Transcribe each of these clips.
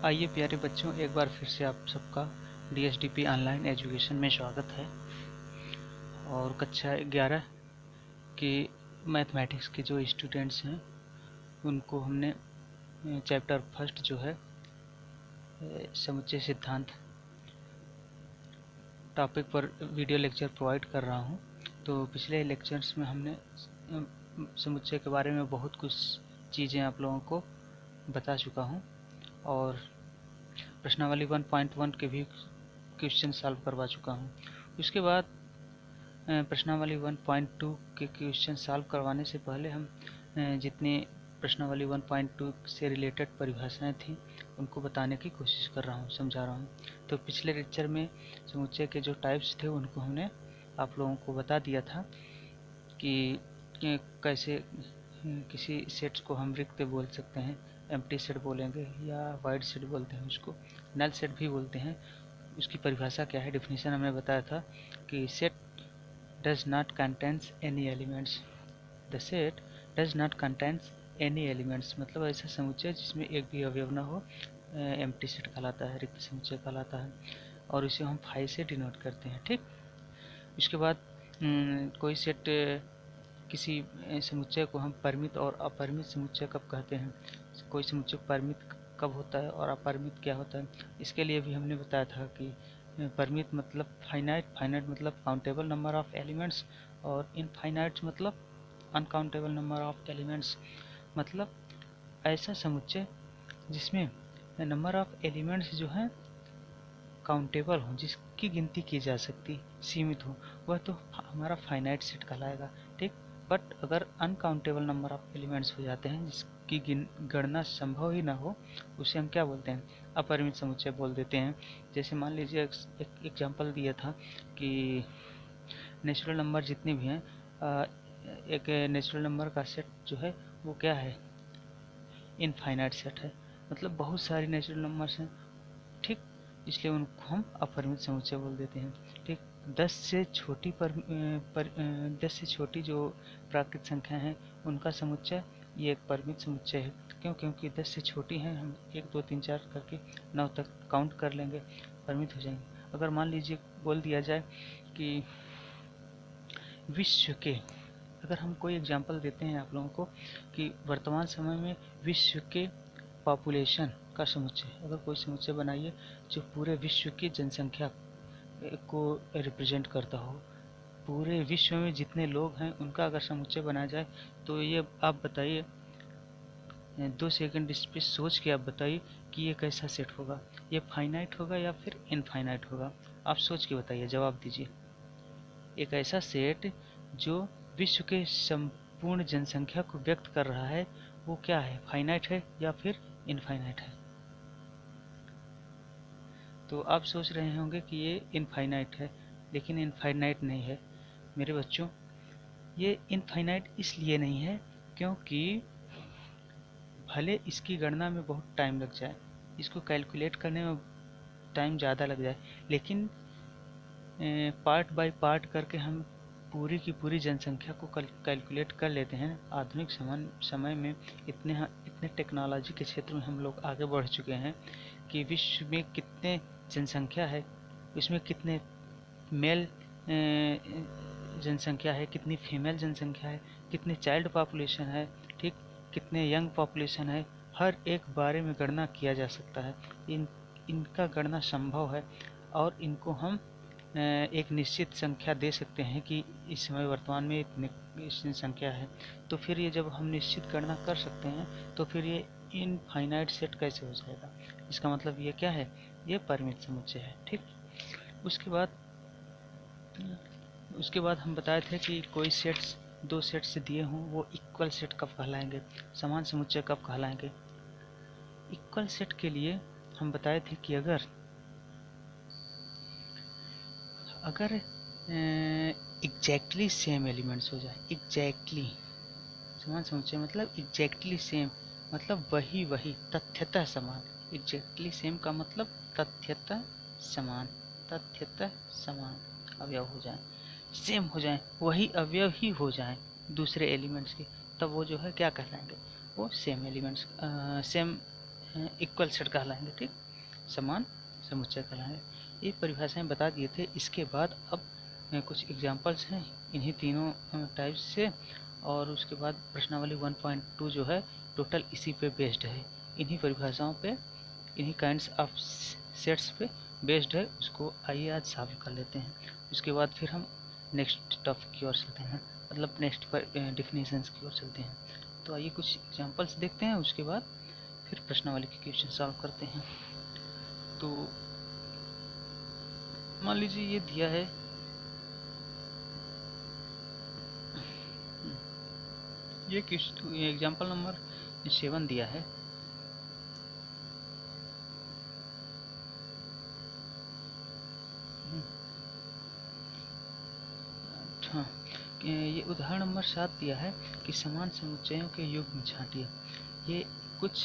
आइए प्यारे बच्चों, एक बार फिर से आप सबका DSDP ऑनलाइन एजुकेशन में स्वागत है। और कक्षा 11 के मैथमेटिक्स के जो स्टूडेंट्स हैं उनको हमने चैप्टर फर्स्ट जो है समुच्चय सिद्धांत टॉपिक पर वीडियो लेक्चर प्रोवाइड कर रहा हूं। तो पिछले लेक्चर्स में हमने समुच्चय के बारे में बहुत कुछ चीज़ें आप लोगों को बता चुका हूं और प्रश्नावली 1.1 के भी क्वेश्चन सॉल्व करवा चुका हूँ। उसके बाद प्रश्नावली 1.2 के क्वेश्चन सॉल्व करवाने से पहले हम जितनी प्रश्नावली 1.2 से रिलेटेड परिभाषाएं थी उनको बताने की कोशिश कर रहा हूँ, समझा रहा हूँ। तो पिछले लेक्चर में समुच्चय के जो टाइप्स थे उनको हमने आप लोगों को बता दिया था कि कैसे किसी सेट्स को हम रिक्त बोल सकते हैं, एम्प्टी सेट बोलेंगे या वाइड सेट बोलते हैं, उसको नल सेट भी बोलते हैं। उसकी परिभाषा क्या है, डिफिनीशन हमने बताया था कि set does not contains any elements. The set does not contains any elements मतलब ऐसा समुच्चय जिसमें एक भी अवयव न हो, एम्प्टी सेट कहलाता है, रिक्त समुच्चय कहलाता है। और इसे हम फाई से डिनोट करते हैं। ठीक, इसके बाद कोई सेट किसी समुच्चय को हम परिमित और अपरिमित समुच्चय कब कहते हैं, कोई समुच्चय परिमित कब होता है और अपरिमित क्या होता है, इसके लिए भी हमने बताया था कि परिमित मतलब फाइनाइट, फाइनाइट मतलब काउंटेबल नंबर ऑफ एलिमेंट्स, और इनफाइनाइट मतलब अनकाउंटेबल नंबर ऑफ एलिमेंट्स। मतलब ऐसा समुच्चय जिसमें नंबर ऑफ एलिमेंट्स जो है काउंटेबल हो, जिसकी गिनती की जा सकती, सीमित हो, वह तो हमारा फाइनाइट सेट कहलाएगा। ठीक, बट अगर अनकाउंटेबल नंबर ऑफ एलिमेंट्स हो जाते हैं जिसकी गणना संभव ही ना हो, उसे हम क्या बोलते हैं, अपरिमित समुच्चय बोल देते हैं। जैसे मान लीजिए एक एग्जांपल दिया था कि नेचुरल नंबर जितने भी हैं, एक नेचुरल नंबर का सेट जो है वो क्या है, इनफाइनाइट सेट है, मतलब बहुत सारी नेचुरल नंबर्स हैं। ठीक, इसलिए उनको हम अपरिमित समुच्चय बोल देते हैं। ठीक, 10 से छोटी 10 से छोटी जो प्राकृत संख्या हैं उनका समुच्चय ये एक परिमित समुच्चय है। क्यों? क्योंकि 10 से छोटी हैं, हम 1 2 3 4 करके 9 तक काउंट कर लेंगे, परिमित हो जाएंगे। अगर मान लीजिए बोल दिया जाए कि विश्व के, अगर हम कोई एग्जांपल देते हैं आप लोगों को कि वर्तमान समय में विश्व के पॉपुलेशन का समुच्चय, अगर कोई समुच्चय बनाइए जो पूरे विश्व की जनसंख्या को रिप्रेजेंट करता हो, पूरे विश्व में जितने लोग हैं उनका अगर समुच्चय बनाया जाए, तो ये आप बताइए, 2 सेकंड इस पे सोच के आप बताइए कि ये कैसा सेट होगा, ये फाइनाइट होगा या फिर इनफाइनाइट होगा। आप सोच के बताइए, जवाब दीजिए। एक ऐसा सेट जो विश्व के संपूर्ण जनसंख्या को व्यक्त कर रहा है, वो क्या है, फाइनाइट है या फिर इनफाइनाइट है? तो आप सोच रहे होंगे कि ये इनफाइनाइट है, लेकिन इनफाइनाइट नहीं है मेरे बच्चों। ये इनफाइनाइट इसलिए नहीं है क्योंकि भले इसकी गणना में बहुत टाइम लग जाए, इसको कैलकुलेट करने में टाइम ज़्यादा लग जाए, लेकिन पार्ट बाय पार्ट करके हम पूरी की पूरी जनसंख्या को कैलकुलेट कर लेते हैं। आधुनिक समय में इतने टेक्नोलॉजी के क्षेत्र में हम लोग आगे बढ़ चुके हैं कि विश्व में कितने जनसंख्या है, उसमें कितने मेल जनसंख्या है, कितनी फीमेल जनसंख्या है, कितने चाइल्ड पॉपुलेशन है, ठीक, कितने यंग पॉपुलेशन है, हर एक बारे में गणना किया जा सकता है। इनका गणना संभव है और इनको हम एक निश्चित संख्या दे सकते हैं कि इस समय वर्तमान में इतनी संख्या है। तो फिर ये जब हम निश्चित गणना कर सकते हैं तो फिर ये इनफाइनाइट सेट कैसे हो जाएगा? इसका मतलब ये क्या है, ये परिमित समुच्चय है। ठीक, उसके बाद हम बताए थे कि कोई सेट्स, 2 सेट्स दिए हों, वो इक्वल सेट कब कहलाएंगे, समान समुच्चय कब कहलाएंगे? इक्वल सेट के लिए हम बताए थे कि अगर एग्जैक्टली सेम एलिमेंट्स हो जाए, एग्जैक्टली समान समुच्चय मतलब एग्जैक्टली सेम, मतलब वही तथ्यतः समान। एग्जैक्टली सेम का मतलब तथ्यतः समान, तथ्यतः समान अवयव हो जाए, सेम हो जाए, वही अवयव ही हो जाए दूसरे एलिमेंट्स के, तब वो जो है क्या कहलाएंगे, वो same elements, same equal set कहलाएंगे, ठीक, समान समुच्चय कहलाएंगे। ये परिभाषाएं बता दिए थे। इसके बाद अब कुछ एग्जांपल्स हैं इन्हीं तीनों टाइप्स से, और उसके बाद प्रश्नावली 1.2 जो है टोटल इसी पे बेस्ड है, इन्हीं परिभाषाओं पे, इन्हीं काइंड्स ऑफ सेट्स पे बेस्ड है। उसको आइए आज सॉल्व कर लेते हैं। उसके बाद फिर हम नेक्स्ट टॉपिक की ओर चलते हैं, मतलब नेक्स्ट पर डिफिनेशंस की ओर चलते हैं। तो आइए कुछ एग्जांपल्स देखते हैं, उसके बाद फिर प्रश्नावली के क्वेश्चन सॉल्व करते हैं। तो मान लीजिए ये दिया है, ये एग्जांपल नंबर 7 दिया है। हाँ, ये उदाहरण नंबर 7 दिया है कि समान समुच्चयों के युग्म छांटिए। ये कुछ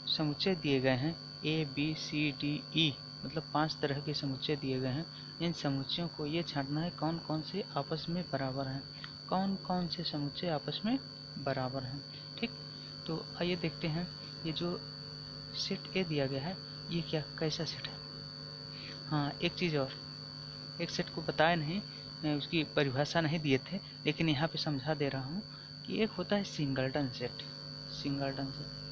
समुच्चय दिए गए हैं A B C D E, मतलब 5 तरह के समुच्चय दिए गए हैं। इन समुच्चयों को ये छांटना है कौन कौन से आपस में बराबर हैं, कौन कौन से समुच्चय आपस में बराबर हैं, ठीक। तो आइए देखते हैं, ये जो सेट ए दिया गया है ये क्या कैसा सेट है। हाँ, एक चीज़ और, एक सेट को बताया नहीं, उसकी परिभाषा नहीं दिए थे, लेकिन यहाँ पे समझा दे रहा हूँ कि एक होता है सिंगल्टन सेट। सिंगल्टन सेट,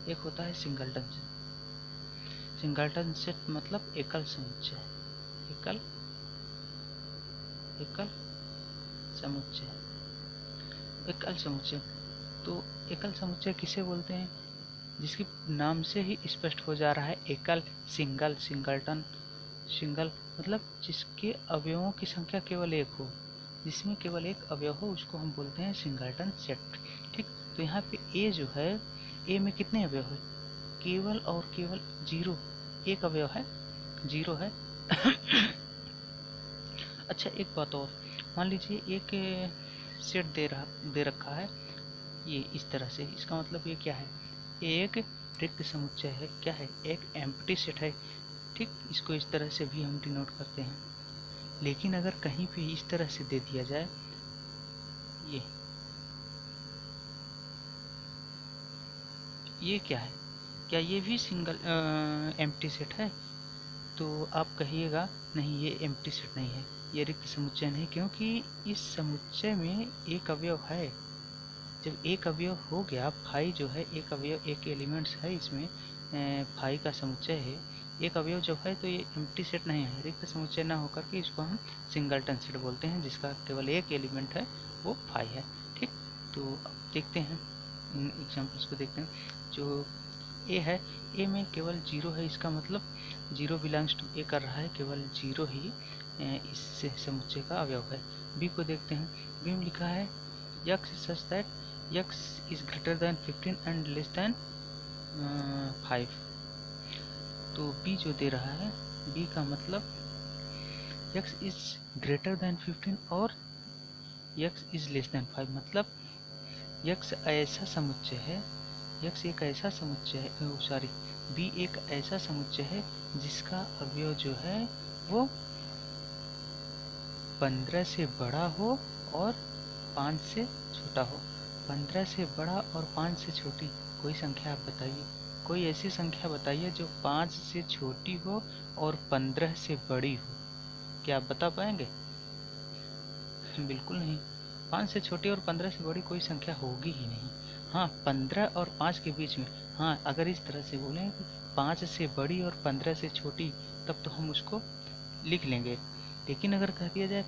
एक होता है सिंगल्टन सेट। सिंगल्टन सेट मतलब एकल समुच्चय, एकल एकल समुच्चय, एकल समुच्चय। तो एकल समुच्चय किसे बोलते हैं, जिसके नाम से ही स्पष्ट हो जा रहा है एकल, सिंगल, सिंगल्टन। सिंगल मतलब जिसके अवयवों की संख्या केवल एक हो, जिसमें केवल एक अवयव हो, उसको हम बोलते हैं सिंगल्टन सेट, ठीक। तो यहाँ पे ए जो है, ए में कितने अवयव है, केवल और केवल 0, एक अवयव है, 0 है। अच्छा, एक बात और, मान लीजिए एक सेट दे रखा है ये इस तरह से, इसका मतलब ये क्या है, एक रिक्त समुच्चय है, क्या है, एक एम्प्टी सेट है, ठीक। इसको इस तरह से भी हम डिनोट करते हैं। लेकिन अगर कहीं पे इस तरह से दे दिया जाए, ये क्या है, क्या ये भी सिंगल एम्प्टी सेट है, तो आप कहिएगा नहीं ये एम्प्टी सेट नहीं है, ये रिक्त समुच्चय नहीं, क्योंकि इस समुच्चय में एक अवयव है। जब एक अवयव हो गया, फाई जो है एक अवयव, एक एलिमेंट्स है इसमें, फाई का समुच्चय है, एक अवयव जब है तो ये एम्प्टी सेट नहीं है, रिक्त समुच्चय ना होकर के इसको हम सिंगल्टन सेट बोलते हैं, जिसका केवल एक एलिमेंट है वो फाई है, ठीक। तो अब देखते हैं एग्जाम्पल्स को, देखते हैं। जो ए है, ए में केवल 0 है, इसका मतलब 0 बिलोंग्स टू ए कर रहा है, केवल 0 ही इस समुच्चय का अवयव है। बी को देखते हैं, बी में लिखा है x such that x is greater than 15 and less than 5। तो b जो दे रहा है, b का मतलब x is greater than 15 और x is less than 5, मतलब x ऐसा समुच्चय है, x एक ऐसा समुच्चय है, सॉरी, b एक ऐसा समुच्चय है जिसका अवयव जो है वो 15 से बड़ा हो और 5 से छोटा हो। 15 से बड़ा और 5 से छोटी कोई संख्या आप बताइए, कोई ऐसी संख्या बताइए जो 5 से छोटी हो और 15 से बड़ी हो, क्या आप बता पाएंगे? बिल्कुल नहीं, 5 से छोटी और 15 से बड़ी कोई संख्या होगी ही नहीं। हाँ, 15 और 5 के बीच में, हाँ, अगर इस तरह से बोलें कि 5 से बड़ी और 15 से छोटी, तब तो हम उसको लिख लेंगे। लेकिन अगर कह दिया जाए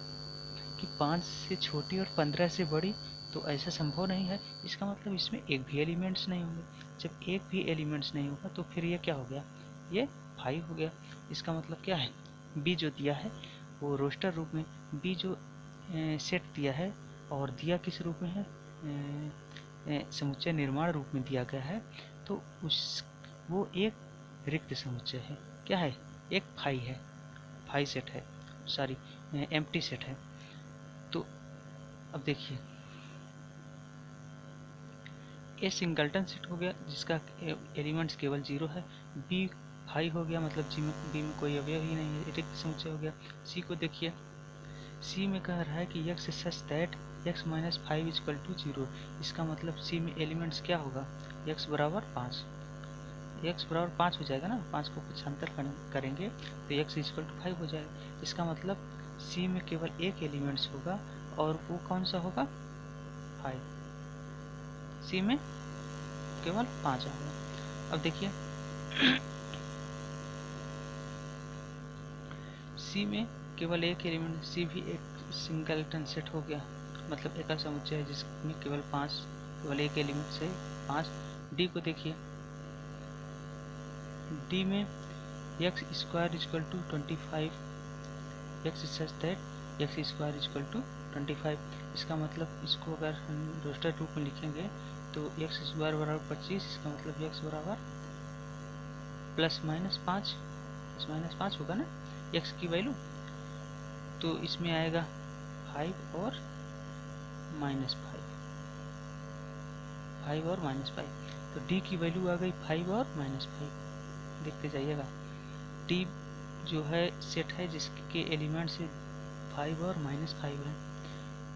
कि 5 से छोटी और 15 से बड़ी, तो ऐसा संभव नहीं है। इसका मतलब इसमें एक भी एलिमेंट्स नहीं होंगे। जब एक भी एलिमेंट्स नहीं होगा तो फिर ये क्या हो गया, ये 5 हो गया। इसका मतलब क्या है, बी जो दिया है वो रोस्टर रूप में, बी जो सेट दिया है और दिया किस रूप में है, समुच्चय निर्माण रूप में दिया गया है, तो उस वो एक रिक्त समुच्चय है, क्या है, एक फाई है, फाई सेट है, सॉरी एम्प्टी सेट है। तो अब देखिए, ए सिंगल्टन सेट हो गया जिसका एलिमेंट्स केवल 0 है, बी फाई हो गया, मतलब बी में कोई अवयव ही नहीं है, रिक्त समुच्चय हो गया। सी को देखिए, सी में कह रहा है कि x such that x minus 5 equal to 0। इसका मतलब सी में एलिमेंट्स क्या होगा, x बराबर 5, x बराबर 5 हो जाएगा ना, 5 को पक्षांतर करेंगे तो x इजकल टू 5 हो जाएगा। इसका मतलब सी में केवल एक एलिमेंट्स होगा और वो कौन सा होगा, 5। सी में केवल 5 होगा। अब देखिए सी में केवल एक एलिमेंट, सी भी एक सिंगलटन सेट हो गया, मतलब एकल समुच्चय है जिसमें केवल 5, केवल एक एलिमेंट से 5। डी को देखिए, डी में X square equal to 25, X such that X square equal to 25। इसका मतलब इसको अगर हम रोस्टर रूप में लिखेंगे तो एक्स स्क्वायर बराबर 25, इसका मतलब एक्स बराबर प्लस माइनस 5 होगा ना एक्स की वैल्यू, तो इसमें आएगा 5 और माइनस 5, तो डी की वैल्यू आ गई 5 और माइनस 5। देखते जाइएगा, डी जो है सेट है जिसके एलिमेंट्स 5 और माइनस 5 है,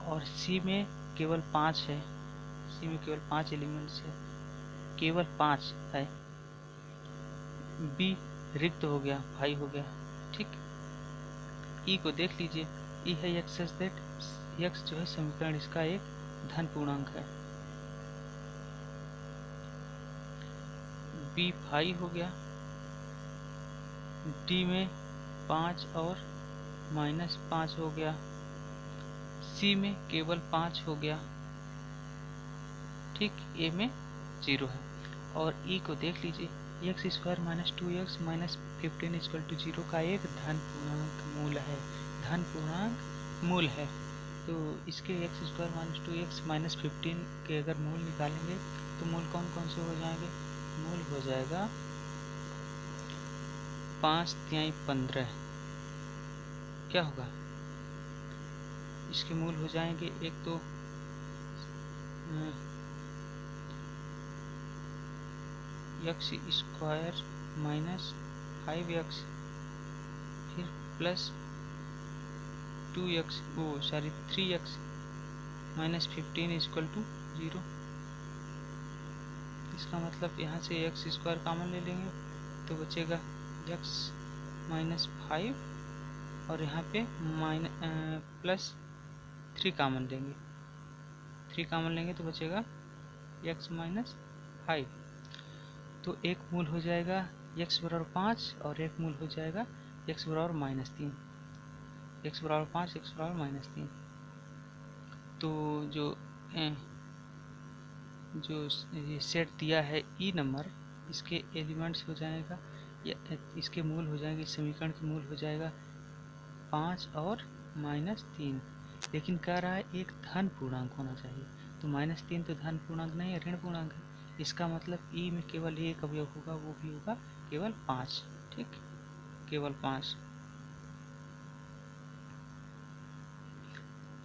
और सी में केवल 5 है, सी में केवल 5 एलिमेंट्स है, केवल 5 है। बी रिक्त हो गया, 5 हो गया, ठीक। ई को देख लीजिए, ई है एक्स सच दैट एक्स जो है समीकरण इसका एक धन पूर्णांक है, बी 5 हो गया, डी में 5 और माइनस 5 हो गया, सी में केवल 5 हो गया, ठीक। ए में 0 है, और ई को देख लीजिए, X square minus 2x minus 15 equal to 0 का एक धन पूर्णांक मूल है, धन पूर्णांक मूल है। तो इसके x square minus 2x minus 15 के अगर मूल निकालेंगे तो मूल कौन कौन से हो जाएंगे, मूल हो जाएगा 5 तिहाई 15, क्या होगा, इसके मूल हो जाएंगे, एक तो एक्स स्क्वायर माइनस 5x फिर plus 2x 3x minus 15 equal to 0। इसका मतलब यहाँ से एक्स स्क्वायर कॉमन ले लेंगे तो बचेगा x माइनस 5 और यहाँ पे प्लस 3 कॉमन लेंगे, 3 कॉमन लेंगे तो बचेगा x माइनस 5। तो एक मूल हो जाएगा x बराबर 5 और एक मूल हो जाएगा x बराबर माइनस 3, x बराबर 5, x बराबर माइनस 3। तो जो ये सेट दिया है ई नंबर, इसके एलिमेंट्स हो जाएगा या इसके मूल हो जाएंगे, समीकरण के मूल हो जाएगा 5 और माइनस 3। लेकिन कह रहा है एक धन पूर्णांक होना चाहिए, तो माइनस 3 तो धन पूर्णांक नहीं है, ऋण पूर्णांक है। इसका मतलब ई में केवल एक अवयव होगा, वो भी होगा केवल 5, ठीक, केवल 5।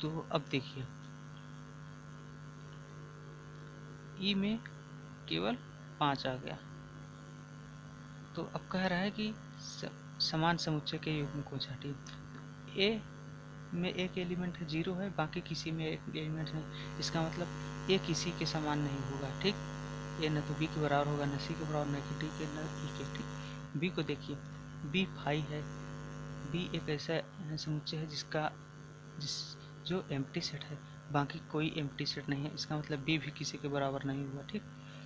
तो अब देखिए ई में केवल 5 आ गया, तो अब कह रहा है कि समान समुच्चय के युग्म को छाटिए। ए में एक एलिमेंट है 0 है, बाकी किसी में एक एलिमेंट है, इसका मतलब ए किसी के समान नहीं होगा, ठीक। ए न तो बी के बराबर होगा, न सी के बराबर, न कि डी के, न ई के, ठीक। बी को देखिए, बी 5 है, बी एक ऐसा समुच्चय है जो एम्प्टी सेट है, बाकी कोई एम्प्टी सेट नहीं है, इसका मतलब बी भी किसी के बराबर नहीं हुआ, ठीक।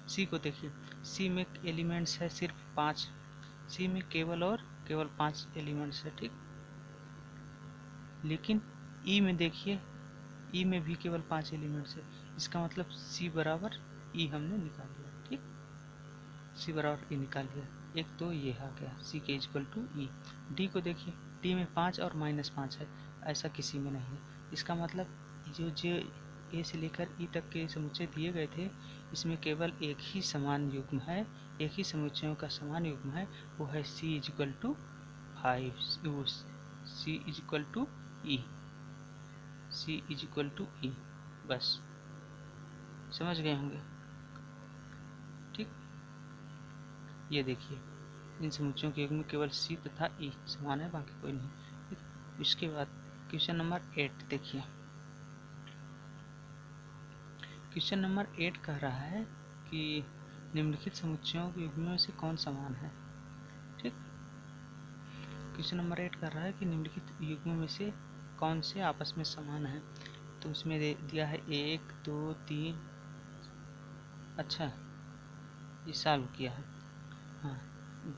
सी को देखिए, सी में एलिमेंट्स है सिर्फ 5, सी में केवल 5 एलिमेंट्स है, ठीक। लेकिन ई में देखिए, ई में भी केवल 5 एलिमेंट्स है, इसका मतलब सी बराबर ई हमने निकाल लिया, ठीक। सी बराबर ई निकाल लिया, एक तो ये आ गया सी के इक्वल टू ई। डी को देखिए, डी में 5 और माइनस 5 है, ऐसा किसी में नहीं है, इसका मतलब जो ए से लेकर ई तक के समुच्चय दिए गए थे, इसमें केवल एक ही समान युग्म है, एक ही समुच्चयों का समान युग्म है, वो है C equal to 5, C equal to E, C equal to E, बस समझ गए होंगे, ठीक। ये देखिए इन समुच्चयों के युग्म में केवल सी तथा ई समान है, बाकी कोई नहीं, ठीक। इसके बाद क्वेश्चन नंबर 8 देखिए, क्वेश्चन नंबर 8 कह रहा है कि निम्नलिखित समुच्चयों के युग्मों में से कौन समान है। ठीक, क्वेश्चन नंबर 8 कह रहा है कि निम्नलिखित युग्मों में से कौन से आपस में समान है। तो इसमें दिया है 1 2 3। अच्छा, ये सॉल्व किया है। हाँ,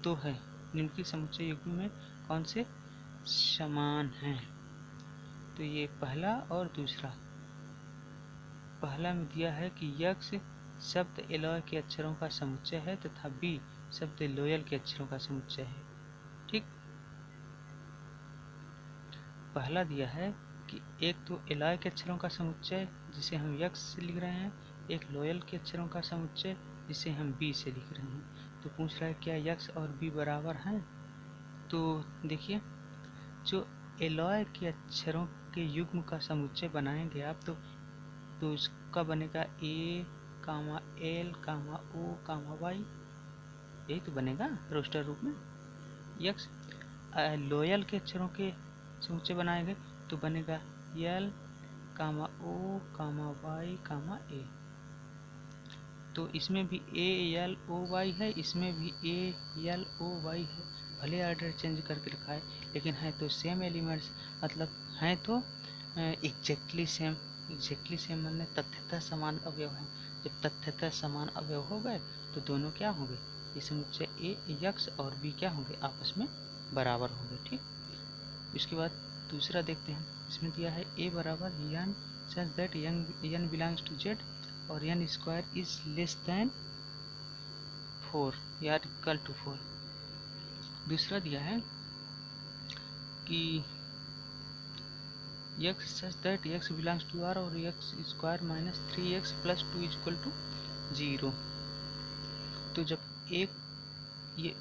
2 है। निम्नलिखित समुच्चय युग्मों में कौन से समान हैं। तो ये पहला और दूसरा। पहला में दिया है कि यक्स शब्द एलॉय के अक्षरों का समुच्चय है तथा बी शब्द लोयल के अक्षरों का समुच्चय है। ठीक, पहला दिया है कि एक तो एलॉय के अक्षरों का समुच्चय जिसे हम यक्स से लिख रहे हैं, एक लोयल के अक्षरों का समुच्चय जिसे हम बी से लिख रहे हैं। तो पूछ रहा है क्या यक्स और बी बराबर हैं। तो देखिए, जो एलॉय के अक्षरों के युग्म का समुच्चय बनाएंगे आप तो उसका बनेगा ए कामा एल कामा ओ कामा वाई, यही तो बनेगा रोस्टर रूप में। यक्स लोयल के अक्षरों के समुच्चय बनाएंगे तो बनेगा एल कामा ओ कामा वाई कामा ए। तो इसमें भी ए एल ओ वाई है, इसमें भी ए एल ओ वाई है। भले ऑर्डर चेंज करके लिखा है लेकिन है तो सेम एलिमेंट्स, मतलब हैं तो एग्जैक्टली सेम। एग्जैक्टली सेम मतलब तथ्यतः समान अवयव हैं। जब तथ्यतः समान अवयव हो गए तो दोनों क्या होंगे, ये समुच्चय ए यक्स और बी क्या होंगे, आपस में बराबर होंगे। ठीक, इसके बाद दूसरा देखते हैं। इसमें दिया है ए बराबर N such that N belongs to Z और N square is less than 4 या इक्वल टू 4। दूसरा दिया है कि x such that x belongs to R और x square minus 3x plus 2 equal to 0। तो जब ये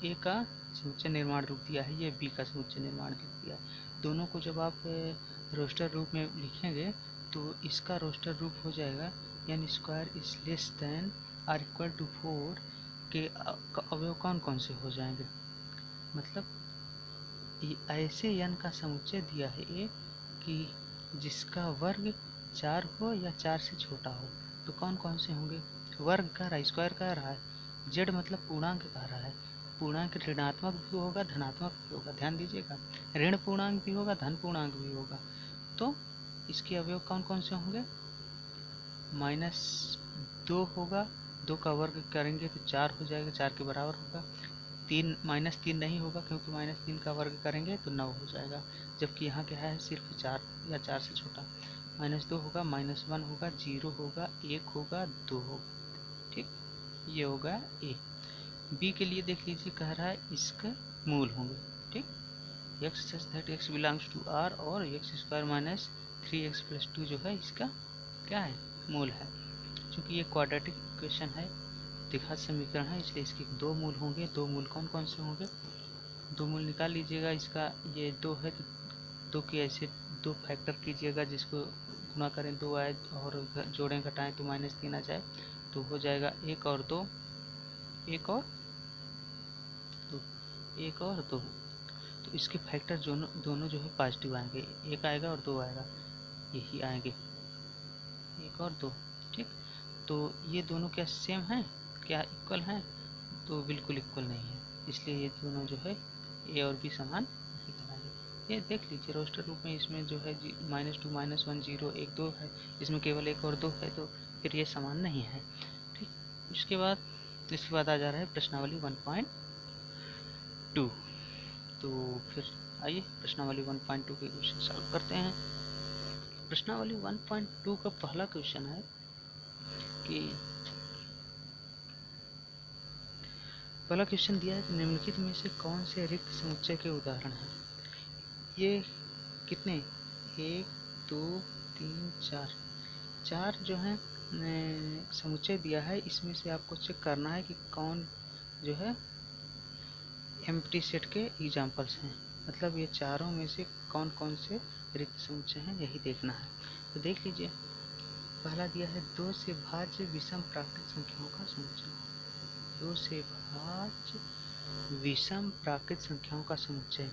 a का समुच्चय निर्माण रूप दिया है, ये b का समुच्चय निर्माण रूप दिया है, दोनों को जब आप रोस्टर रूप में लिखेंगे तो इसका रोस्टर रूप हो जाएगा n square is less than R equal to 4 के अवयव कौन कौन से हो जाएंगे। मतलब ऐसे n का समुच्चय दिया है ए कि जिसका वर्ग 4 हो या 4 से छोटा हो। तो कौन कौन से होंगे, वर्ग कह रहा है, स्क्वायर कह रहा है, जेड मतलब पूर्णांक कह रहा है। पूर्णांक ऋणात्मक भी होगा धनात्मक भी होगा, ध्यान दीजिएगा, ऋण पूर्णांक भी होगा धन पूर्णांक भी होगा। तो इसके अवयव कौन कौन से होंगे, -2 होगा, 2 का वर्ग करेंगे तो 4 हो जाएगा, 4 के बराबर होगा। 3 -3 नहीं होगा क्योंकि -3 का वर्ग करेंगे तो 9 हो जाएगा, जबकि यहाँ क्या है सिर्फ 4 या 4 से छोटा। -2 होगा, -1 होगा, 0 होगा, 1 होगा, 2 होगा। ठीक, ये होगा ए। बी के लिए देख लीजिए, कह रहा है इसके मूल होंगे। ठीक, X such that X belongs to R और X square minus 3x plus 2 जो है इसका क्या है, मूल है। चूँकि ये क्वाड्रेटिक इक्वेशन है, द्विघात समीकरण है, इसलिए इसके 2 मूल होंगे। 2 मूल कौन कौन से होंगे, 2 मूल निकाल लीजिएगा। इसका ये 2 है तो 2 के ऐसे 2 फैक्टर कीजिएगा, जिसको गुणा करें 2 आए और जोड़ें घटाएं तो -3 आ जाए, तो हो जाएगा 1 और 2, 1 और 2, 1 और 2। तो इसके फैक्टर दोनों जो है पॉजिटिव आएंगे, 1 आएगा और 2 आएगा, यही आएंगे 1 और 2। ठीक, तो ये दोनों क्या सेम हैं, क्या इक्वल हैं, तो बिल्कुल इक्वल नहीं है, इसलिए ये दोनों जो है ए और बी समान नहीं बनाएंगे। ये देख लीजिए रोस्टर रूप में, इसमें जो है -2 -1 0 1 2 है, इसमें केवल 1 और 2 है, तो फिर ये समान नहीं है। ठीक, इसके बाद आ जा रहा है प्रश्नावली 1.2। तो फिर आइए प्रश्नावली 1.2 के क्वेश्चन सॉल्व करते हैं। प्रश्नावली 1.2 का पहला क्वेश्चन है कि पहला क्वेश्चन दिया है कि निम्नलिखित में से कौन से रिक्त समुच्चय के उदाहरण हैं। ये कितने, 1 2 3 4, 4 जो है समुच्चय दिया है, इसमें से आपको चेक करना है कि कौन जो है एम्प्टी सेट के एग्जाम्पल्स हैं। मतलब ये चारों में से कौन कौन से रिक्त समुच्चय हैं, यही देखना है। तो देख लीजिए, पहला दिया है 2 से भाज्य विषम प्राकृत संख्याओं का समुच्चय। 2 से भाज्य विषम प्राकृत संख्याओं का समुच्चय।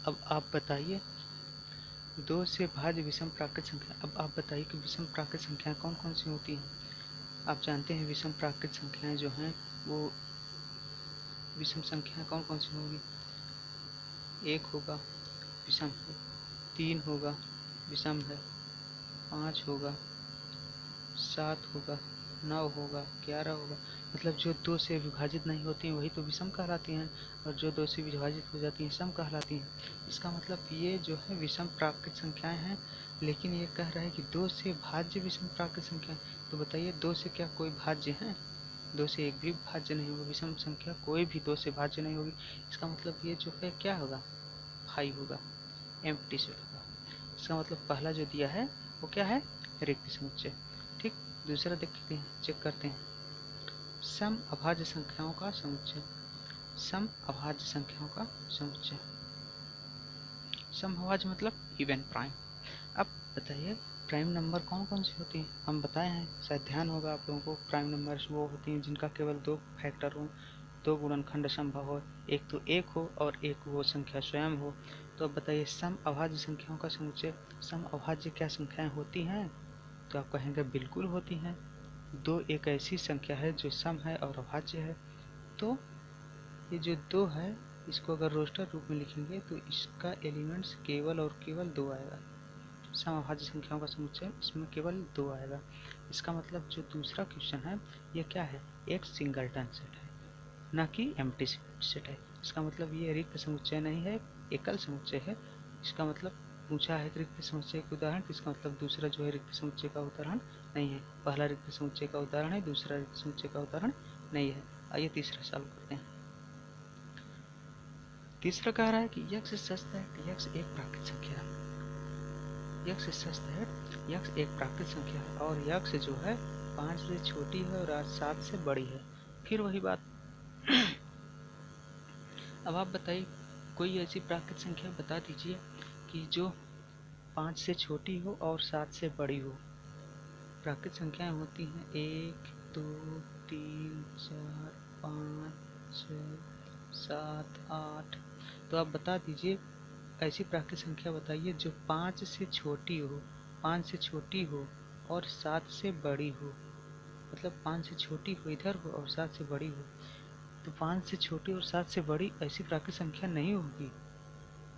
अब आप बताइए, 2 से भाज्य विषम प्राकृत संख्या, अब आप बताइए कि विषम प्राकृत संख्याएं कौन कौन सी होती हैं। आप जानते हैं विषम प्राकृत संख्याएं जो हैं वो विषम संख्याएं कौन कौन सी होंगी? 1 होगा विषम है, 3 होगा विषम है, 5 होगा, 7 होगा, 9 होगा, 11 होगा। मतलब जो 2 से विभाजित नहीं होती हैं वही तो विषम कहलाती हैं, और जो 2 से विभाजित हो जाती हैं सम कहलाती हैं। इसका मतलब ये जो है विषम प्राकृत संख्याएं हैं, लेकिन ये कह रहा है कि 2 से भाज्य विषम प्राकृत संख्याएं। तो बताइए 2 से क्या कोई भाज्य है? 2 से एक भी भाज्य नहीं होगा, विषम संख्या कोई भी 2 से भाज्य नहीं होगी। इसका मतलब ये जो है क्या होगा? 5 होगा, एम्प्टी सेट होगा। इसका मतलब पहला जो दिया है वो क्या है? रिक्त समुच्चय। ठीक, दूसरा देखते हैं, चेक करते हैं। सम अभाज्य संख्याओं का समुच्चय। सम अभाज्य संख्याओं का समुच्चय। सम अभाज्य मतलब इवन प्राइम। अब बताइए प्राइम नंबर कौन कौन सी होती हैं? हम बताए हैं, शायद ध्यान होगा आप लोगों को। प्राइम नंबर्स वो होती हैं जिनका केवल 2 फैक्टर हो, 2 गुणनखंड संभव हो, एक तो 1 हो और एक वो संख्या स्वयं हो। तो अब बताइए सम अभाज्य संख्याओं का समुच्चय। सम अभाज्य क्या संख्याएं होती हैं? तो आप कहेंगे बिल्कुल होती हैं। 2 एक ऐसी संख्या है जो सम है और अभाज्य है। तो ये जो 2 है, इसको अगर रोस्टर रूप में लिखेंगे तो इसका एलिमेंट्स केवल और केवल 2 आएगा। सम अभाज्य संख्याओं का समुच्चय, इसमें केवल 2 आएगा। इसका मतलब जो दूसरा क्वेश्चन है ये क्या है? एक सिंगलटन सेट है, ना कि एम्प्टी सेट है। इसका मतलब ये रिक्त समुच्चय नहीं है, एकल समुच्चय है। इसका मतलब पूछा है रिक्त समुच्चय का उदाहरण, तो इसका मतलब दूसरा जो है रिक्त समुच्चय का उदाहरण नहीं है। पहला रिक्त समुच्चय का उदाहरण है, दूसरा रिक्त समुच्चय का उदाहरण नहीं है। आइए तीसरा सॉल्व करते हैं। तीसरा कह रहा है कि यक्ष सच दैट यक्ष एक प्राकृत संख्या है। यक्ष सच दैट यक्ष एक प्राकृत संख्या है और यक्ष जो है 5 से छोटी है और 7 से बड़ी है। फिर वही बात। अब आप बताइए कोई ऐसी प्राकृत संख्या बता दीजिए कि जो 5 से छोटी हो और 7 से बड़ी हो। प्राकृत संख्याएं होती हैं 1, 2, 3, 4, 5, 6, 7, 8। तो आप बता दीजिए ऐसी प्राकृत संख्या बताइए जो 5 से छोटी हो, 5 से छोटी हो और 7 से बड़ी हो। मतलब 5 से छोटी हो इधर हो और 7 से बड़ी हो। तो 5 से छोटी और 7 से बड़ी ऐसी प्राकृत संख्या नहीं होगी।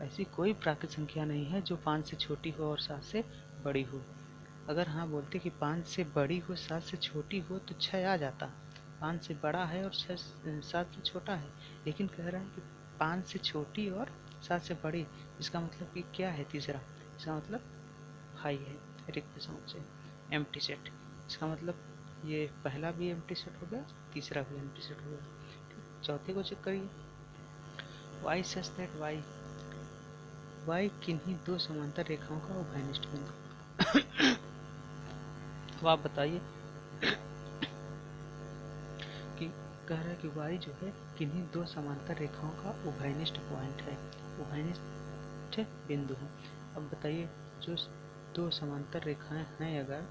ऐसी कोई प्राकृत संख्या नहीं है जो 5 से छोटी हो और 7 से बड़ी हो। अगर हाँ बोलते कि 5 से बड़ी हो 7 से छोटी हो तो 6 आ जाता। 5 से बड़ा है और 7 से छोटा है, लेकिन कह रहा है कि 5 से छोटी और 7 से बड़ी। इसका मतलब कि क्या है तीसरा? इसका मतलब हाई है, रिक्त समुच्चय, एम्प्टी सेट। इसका मतलब ये पहला भी एम्प्टी सेट हो गया, तीसरा भी एम्प्टी सेट हो गया। चौथे को चेक करिए। वाई सच दैट वाई किन्हीं 2 समांतर रेखाओं का उभयनिष्ठ बिंदु। अब आप बताइए कि कह रहा है कि वाई जो है किन्हीं 2 समांतर रेखाओं का उभयनिष्ठ पॉइंट है, उभयनिष्ठ बिंदु है। अब बताइए जो 2 समांतर रेखाएं हैं अगर,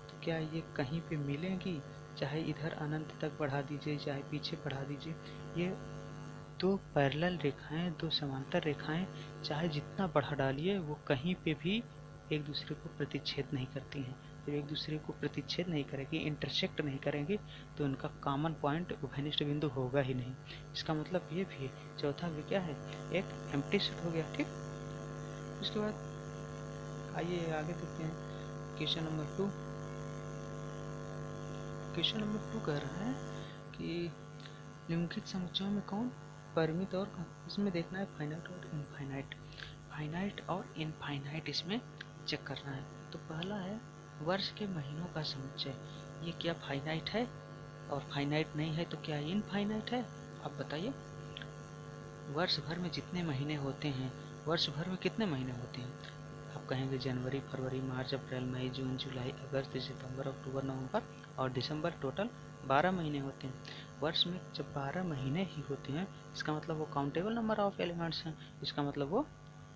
तो क्या ये कहीं पे मिलेंगी? चाहे इधर अनंत तक बढ़ा दीजिए, चाहे पीछे बढ़ा दीजिए, ये 2 पैरेलल रेखाएं, 2 समांतर रेखाएं चाहे जितना बढ़ा डालिए वो कहीं पे भी एक दूसरे को प्रतिच्छेद नहीं करती हैं। जब एक दूसरे को प्रतिच्छेद नहीं करेगी, इंटरसेक्ट नहीं करेंगी, तो उनका कॉमन पॉइंट उभयनिष्ठ बिंदु होगा ही नहीं। इसका मतलब ये भी है। चौथा भी क्या है? एक एम्प्टी सेट हो गया। ठीक, उसके बाद आइए आगे देखते हैं क्वेश्चन नंबर 2। क्वेश्चन नंबर 2 कह रहा है कि निम्नलिखित समुच्चयों में कौन परिमित और इसमें देखना है फाइनाइट और इनफाइनाइट। फाइनाइट और इनफाइनाइट इसमें चेक करना है। तो पहला है वर्ष के महीनों का समुच्चय। ये क्या फाइनाइट है? और फाइनाइट नहीं है तो क्या इनफाइनाइट है? आप बताइए। वर्ष भर में जितने महीने होते हैं, वर्ष भर में कितने महीने होते हैं? आप कहेंगे जनवरी, फरवरी, मार्च, अप्रैल, मई, जून, जुलाई, अगस्त, सितंबर, अक्टूबर, नवंबर और दिसंबर, टोटल 12 महीने होते हैं। वर्ष में जब 12 महीने ही होते हैं, इसका मतलब वो काउंटेबल नंबर ऑफ एलिमेंट्स हैं। इसका मतलब वो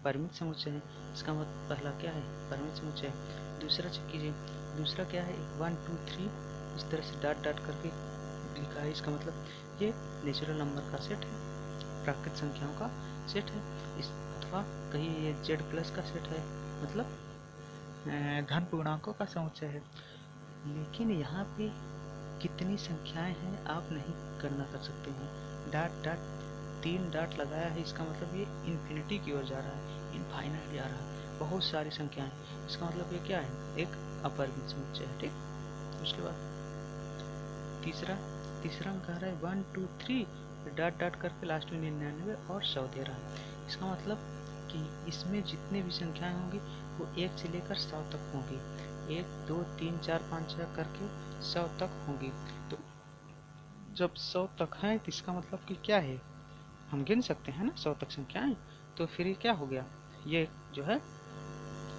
परिमित समुच्चय है। इसका मतलब पहला क्या है? परिमित समुच्चय है। दूसरा चेक कीजिए, दूसरा क्या है? 1, 2, 3 इस तरह से डॉट डॉट करके लिखा है। इसका मतलब ये नेचुरल नंबर का सेट है, प्राकृत संख्याओं का सेट है। इस अथवा कहीं ये जेड प्लस का सेट है, मतलब धन पूर्णांकों का समुच्चय है। लेकिन यहाँ पे कितनी संख्याएं हैं आप नहीं गणना कर सकते हैं। डॉट डॉट 3 डॉट लगाया है, इसका मतलब ये इन्फिनिटी की ओर जा रहा है, इनफाइनाइट जा रहा है, बहुत सारी संख्याएं। इसका मतलब ये क्या है, एक अपरिमित समुच्चय है। ठीक, उसके बाद तीसरा में कह रहा है 1 2 3 डॉट डॉट करके लास्ट में 99 और 100 दे रहा है। इसका मतलब कि इसमें जितने भी संख्याएं होंगी वो 1 से लेकर 100 तक होंगी, 1 2 3 4 5 6 करके 100 तक होंगी। तो जब 100 तक है तो इसका मतलब कि क्या है, हम गिन सकते हैं ना 100 तक संख्याएं। तो फिर ये क्या हो गया, ये जो है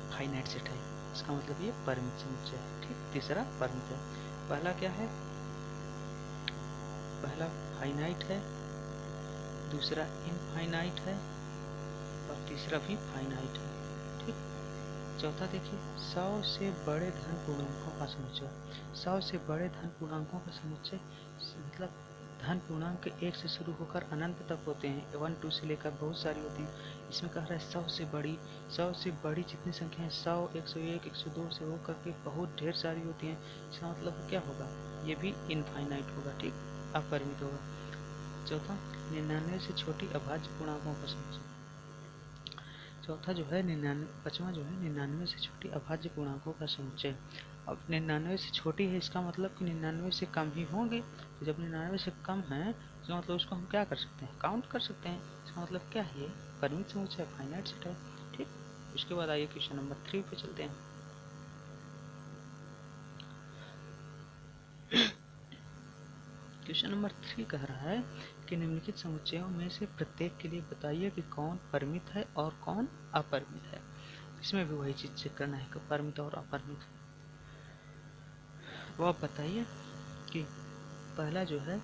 फाइनाइट सेट है, इसका मतलब ये परिमित समुच्चय है। ठीक, तीसरा परिमित है। पहला क्या है, पहला फाइनाइट है, दूसरा इनफाइनाइट है और तीसरा भी फाइनाइट है। ठीक, चौथा देखिए 100 से बड़े धन पूर्णांकों का समुच्चय। 100 से बड़े धन पूर्णांकों का समुच्चय मतलब धन पूर्णांक 1 से शुरू होकर अनंत तक होते हैं, 1 2 से लेकर बहुत सारी होती हैं। इसमें कह रहा है 100 से बड़ी जितनी संख्या है 100 101 102 से होकर के बहुत ढेर सारी होती हैं। इसका मतलब क्या होगा, ये भी इनफाइनाइट होगा। ठीक, अपरिमित होगा। चौथा 99 से छोटी अभाज्य पूर्णांकों का समुच्चय। चौथा जो है 99, पांचवा जो है 99 से छोटी अभाज्य पूर्णांकों का समुच्चय। अब 99 से छोटी है, इसका मतलब कि 99 से कम ही होंगे। तो जब 99 से कम है तो मतलब उसको हम क्या कर सकते हैं, काउंट कर सकते हैं। इसका मतलब क्या है, परिमित समुच्चय, फाइनाइट सेट है। ठीक, उसके बाद आइए क्वेश्चन नंबर 3 पे चलते हैं। क्वेश्चन नंबर 3 कह रहा है कि निम्नलिखित समुच्चयों में से प्रत्येक के लिए बताइए कि कौन परिमित है और कौन अपरिमित है। इसमें भी वही चीज चेक करना है कि परिमित और अपरिमित। वो आप बताइए कि पहला जो है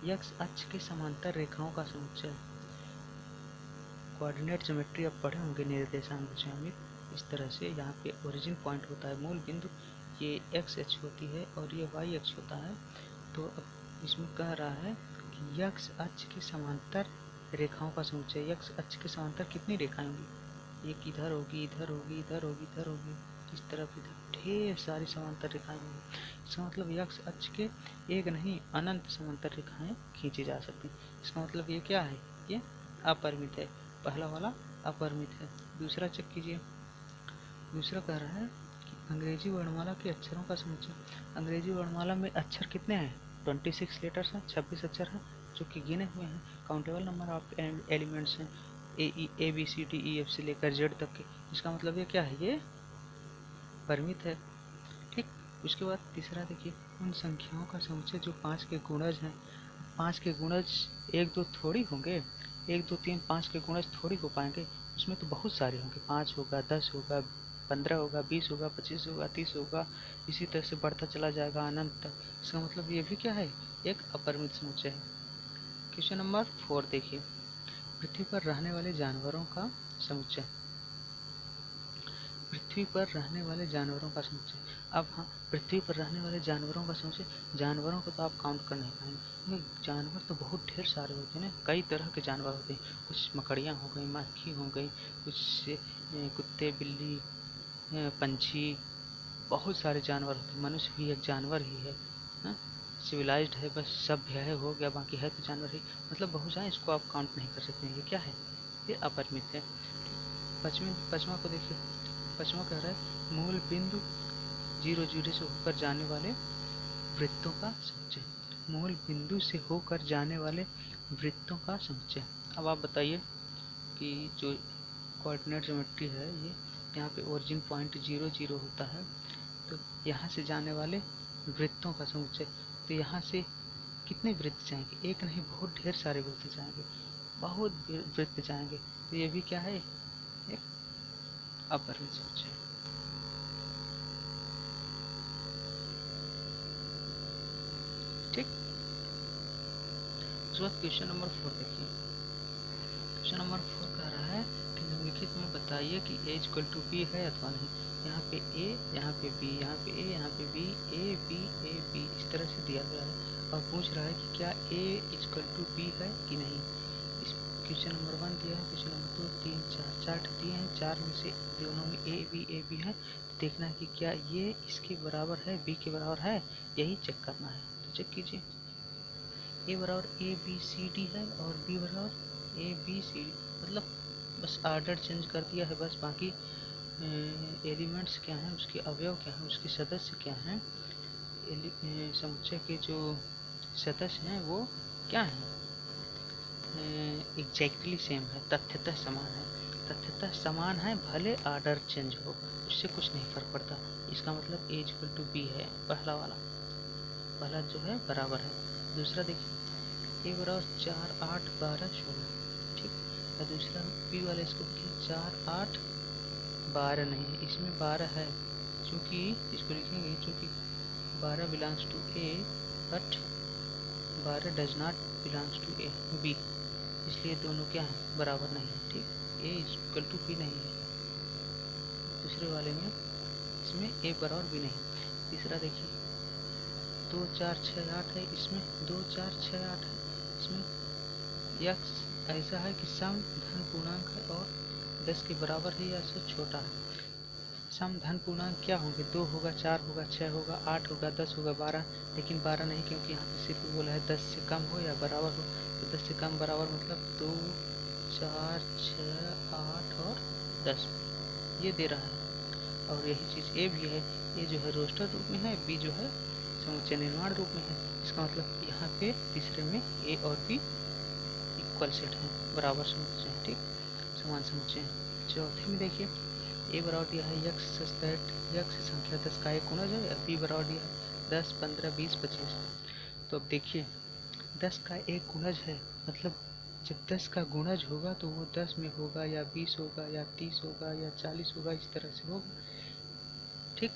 x अक्ष के समांतर रेखाओं का समुच्चय। कोऑर्डिनेट ज्योमेट्री आप पढ़े होंगे, निर्देशांक ज्यामिति। इस तरह से यहाँ पे ओरिजिन पॉइंट होता है, मूल बिंदु, ये x अक्ष होती है और ये y अक्ष होता है। तो अब इसमें कह रहा है कि x अक्ष के समांतर रेखाओं का समुच्चय। x अक्ष के समांतर कितनी रेखाएं होंगी, एक इधर होगी, इधर होगी, इधर होगी, इधर होगी, इस तरफ इधर, ढेर सारी समांतर रेखाएं होंगी। इसका मतलब x अक्ष के एक नहीं अनंत समांतर रेखाएं खींची जा सकती। इसका मतलब ये क्या है, ये अपरिमित है। पहला वाला अपरिमित है। दूसरा चेक कीजिए, दूसरा कह रहा है कि अंग्रेजी वर्णमाला के अक्षरों का समुच्चय। अंग्रेजी वर्णमाला में अक्षर कितने हैं, 26 लेटर्स हैं, 26 अक्षर हैं जो कि गिने हुए हैं। काउंटेबल नंबर ऑफ एलिमेंट्स हैं, A B C D E F से लेकर जेड तक के। इसका मतलब ये क्या है, ये परिमित है। ठीक, उसके बाद तीसरा देखिए, उन संख्याओं का समुच्चय जो 5 के गुणज हैं। 5 के गुणज 1 2 थोड़ी होंगे, 1 2 3 5 के गुणज थोड़ी हो पाएंगे, उसमें तो बहुत सारे होंगे। 5 होगा, 10 होगा, 15 होगा, 20 होगा, 25 होगा, 30 होगा, इसी तरह से बढ़ता चला जाएगा अनंत तक। इसका मतलब ये भी क्या है, एक अपरिमित समुच्चय है। क्वेश्चन नंबर 4 देखिए, पृथ्वी पर रहने वाले जानवरों का समुच्चय। पृथ्वी पर रहने वाले जानवरों का समुच्चय। अब हाँ, पृथ्वी पर रहने वाले जानवरों का समुच्चय, जानवरों को तो आप काउंट कर नहीं पाएंगे क्योंकि जानवर तो बहुत ढेर सारे होते हैं ना, कई तरह के जानवर होते हैं। कुछ मकड़ियाँ हो गई, मक्खी हो गई, कुछ कुत्ते बिल्ली पंछी, बहुत सारे जानवर होते हैं। मनुष्य भी एक जानवर ही है, सिविलाइज्ड है, बस सभ्य है, हो गया, बाकी है तो जानवर ही। मतलब बहुत सारे, इसको आप काउंट नहीं कर सकते हैं। ये क्या है, ये अपरिमित है। पचमा को देखिए, पचमा कह रहा है मूल बिंदु 0 0 से होकर जाने वाले वृत्तों का समुच्चय। मूल बिंदु से होकर जाने वाले वृत्तों का समुच्चय। अब आप बताइए कि जो कोऑर्डिनेट ज्योमेट्री है, ये यहाँ पे ओरिजिन पॉइंट 0 0 होता है, तो यहाँ से जाने वाले वृत्तों का समुच्चय। तो यहाँ से कितने वृत्त जाएंगे, एक नहीं बहुत ढेर सारे वृत्त जाएंगे, बहुत वृत्त जाएंगे। तो ये भी क्या है, एक अपरिमित समुच्चय। ठीक, उसके बाद क्वेश्चन नंबर 4 देखिए। क्वेश्चन नंबर 4 कह रहा है कि निम्नलिखित में बताइए कि a इक्वल टू बी है अथवा नहीं। यहाँ पे a, यहाँ पे b, यहाँ पे a, यहाँ पे b, a b इस तरह से दिया गया है और पूछ रहा है कि क्या a इक्वल टू b है कि नहीं। इस क्वेश्चन नंबर 1 दिया है, क्वेश्चन नंबर 2 3 4 चार्ट दिए हैं, 4 में से दोनों में a b है। देखना है कि क्या ये इसके बराबर है, b के बराबर है, यही चेक करना है। तो चेक कीजिए, ए बराबर ए बी सी डी है और बी बराबर ए बी सी डी, मतलब बस आर्डर चेंज कर दिया है बस, बाकी एलिमेंट्स क्या हैं, उसके अवयव क्या हैं, उसके सदस्य क्या हैं, समुच्चय के जो सदस्य हैं वो क्या हैं, एग्जैक्टली सेम है, तथ्यतः समान है। तथ्यतः समान है भले आर्डर चेंज हो, उससे कुछ नहीं फर्क पड़ता। इसका मतलब ए इक्वल टू बी है, पहला वाला, पहला जो है बराबर है। दूसरा देखिए ए बराबर 4 8 12 16, ठीक। और दूसरा बी वाला इसको देखिए 4 8 12 नहीं है, इसमें 12 है, चूँकि इसको लिखेंगे चूँकि 12 belongs to A but 12 does not belongs to A B, इसलिए दोनों क्या हैं, बराबर नहीं है, ठीक। ए इक्वल टू बी नहीं है दूसरे वाले में, इसमें ए बराबर भी नहीं। तीसरा देखिए 2 4 6 8 है, इसमें 2 4 6 8 है, इसमें यक्स ऐसा है कि सम धन पूर्णांक है और 10 के बराबर है या उससे छोटा है। सम धन पूर्णांक क्या होंगे, 2 होगा, 4 होगा, 6 होगा, 8 होगा, 10 होगा, 12, लेकिन 12 नहीं, क्योंकि यहाँ पे सिर्फ बोला है 10 से कम हो या बराबर हो, तो 10 से कम बराबर मतलब 2 4 6 8 और 10 ये दे रहा है। और यही चीज़ ए भी है, ए जो है रोस्टर रूप में है, बी जो है समुच्चय निर्माण रूप में है। इसका मतलब यहाँ पे तीसरे में ए और बी इक्वल सेट है, बराबर समुच्चय है, ठीक, समान समुच्चय है। चौथे में देखिए ए बराबर दिया है यक्स सच यक्स संख्या 10 का एक गुणज है, बी बराबर दिया है 10 15 20 25। तो अब देखिए 10 का एक गुणज है, मतलब जब 10 का गुणज होगा तो वो 10 में होगा या 20 होगा या 30 होगा या 40 होगा, इस तरह से होगा, ठीक।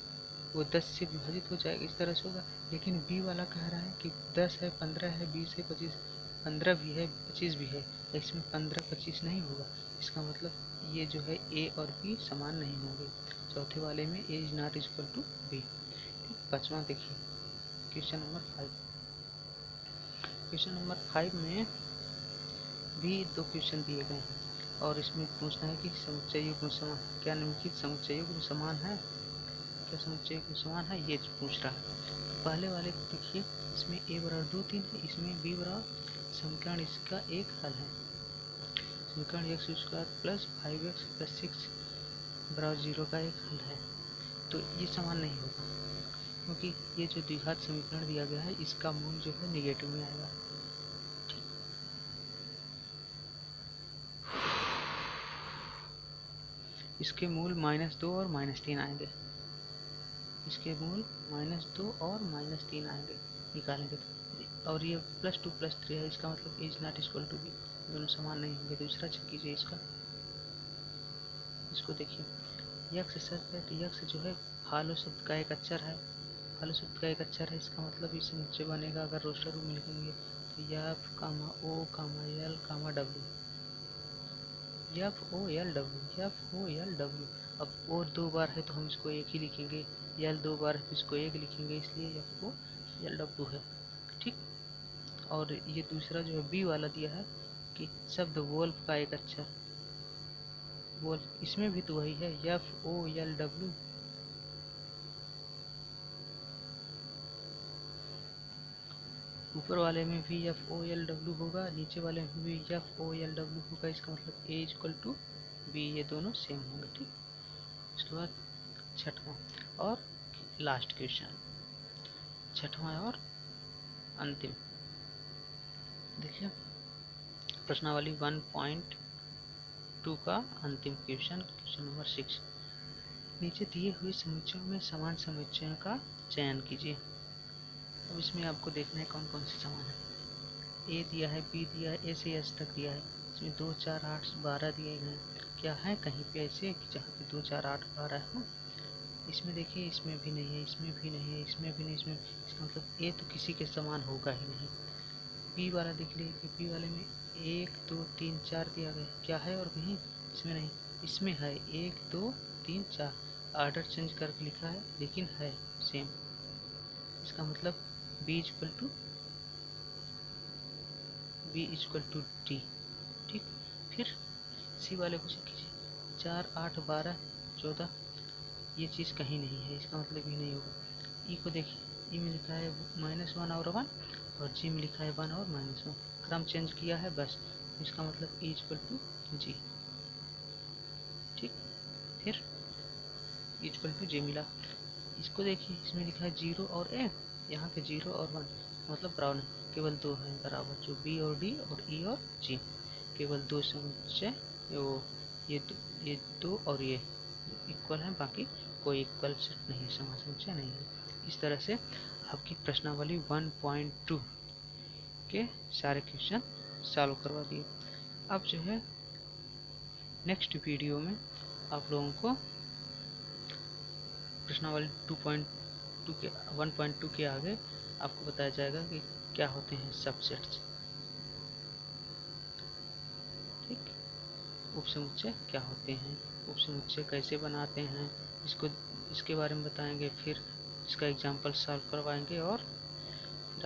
वो 10 से विभाजित हो जाएगा, इस तरह से होगा। लेकिन बी वाला कह रहा है कि 10 है, 15 है, 20 है, 25, 15 भी है, 25 भी है, इसमें 15 25 नहीं होगा। इसका मतलब ये जो है ए और बी समान नहीं होंगे। चौथे वाले में A is not equal to B. पाँचवा देखिए क्वेश्चन नंबर 5। क्वेश्चन नंबर 5 में भी 2 क्वेश्चन दिए गए हैं और इसमें पूछना है कि समुच्चय युग्म समान, क्या निम्नलिखित समुच्चय युग्म समान है, क्या समुच्चय युग्म समान है, ये पूछ रहा है। पहले वाले को देखिए, इसमें ए बराबर 2 3 है, इसमें बी बराबर समीकरण इसका एक हल है, समीकरण x square plus 5x plus 6 बराबर 0 का एक हल है। तो ये समान नहीं होगा, क्योंकि ये जो द्विघात समीकरण दिया गया है इसका मूल जो है निगेटिव में आएगा, ठीक। इसके मूल -2 और -3 आएंगे, इसके मूल -2 और -3 आएंगे, निकालेंगे तो। और ये +2 +3 है, इसका मतलब is not equal to B, दोनों समान नहीं होंगे। दूसरा चेक कीजिए इसका, इसको देखिए यक्स सच दैट यक्स जो है हालो शब्द का एक अक्षर है, हालो शब्द का एक अक्षर है, इसका मतलब इस समुच्चय बनेगा अगर रोस्टर रूप में लिखेंगे तो F comma O comma L comma W, F O L W, F O L W. अब ओ 2 बार है तो हम इसको एक ही लिखेंगे, एल 2 बार है तो इसको एक लिखेंगे, इसलिए एफ ओ एल डब्ल्यू है, ठीक। और ये दूसरा जो है बी वाला दिया है कि शब्द वोल्फ का एक अक्षर, वोल्फ, इसमें भी तो वही है एफ ओ एल डब्ल्यू। ऊपर वाले में भी एफ ओ एल डब्ल्यू होगा, नीचे वाले में भी एफ ओ एल डब्ल्यू होगा, इसका मतलब ए इक्वल टू बी, ये दोनों सेम होंगे, ठीक। उसके बाद छठवां और लास्ट क्वेश्चन, छठवां और अंतिम देखिए प्रश्नावली 1.2 का अंतिम क्वेश्चन, क्वेश्चन नंबर 6। नीचे दिए हुए समुच्चयों में समान समुच्चयों का चयन कीजिए। अब इसमें आपको देखना है कौन कौन से समान है। ए दिया है, बी दिया है, ए से एस तक दिया है, इसमें 2 4 8 12 दिए गए हैं। क्या है कहीं पे ऐसे कि जहाँ पे 2 4 8 12 है? इसमें देखिए, इसमें भी नहीं है, इसमें भी नहीं है, इसमें भी नहीं, इसमें, इसका मतलब ए तो किसी के समान होगा ही नहीं। बी वाला देख लीजिए कि बी वाले में 1 2 3 4 दिया गया है, क्या है और कहीं इसमें नहीं, इसमें है 1 2 3 4, ऑर्डर चेंज करके लिखा है लेकिन है सेम, इसका मतलब बी इक्वल टू डी, ठीक। फिर सी वाले को चेक कीजिए, 4 8 12 14, ये चीज़ कहीं नहीं है, इसका मतलब ये नहीं होगा। ई को देखिए ई में लिखा है -1 और 1, और जी में लिखा है 1 और -1। क्रम चेंज किया है बस, इसका मतलब ई इक्वल टू जी। ठीक, फिर ई इक्वल टू जे मिला। इसको देखिए, इसमें लिखा है 0 और ए, यहाँ पे 0 और 1, मतलब बराबर नहीं, केवल 2 है बराबर, जो बी और डी और ई और जी, केवल 2 समुच्चय, वो ये दो और ये इक्वल है, बाकी कोई इक्वल सेट नहीं है, समुच्चय नहीं है। इस तरह से आपकी प्रश्नावली 1.2 के सारे क्वेश्चन सॉल्व करवा दिए। अब जो है नेक्स्ट वीडियो में आप लोगों को प्रश्नावली 1.2 के आगे आपको बताया जाएगा कि क्या होते हैं सबसेट्स। ठीक, उपसमुच्चय क्या होते हैं, उपसमुच्चय कैसे बनाते हैं, इसके बारे में बताएंगे, फिर इसका एग्जाम्पल सॉल्व करवाएंगे, और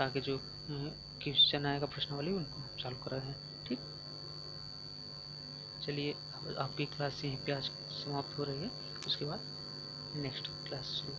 आगे जो क्वेश्चन आएगा प्रश्नावली उनको सॉल्व कराएंगे। ठीक, चलिए अब आपकी क्लास यहीं पे आज समाप्त हो रही है, उसके बाद नेक्स्ट क्लास शुरू।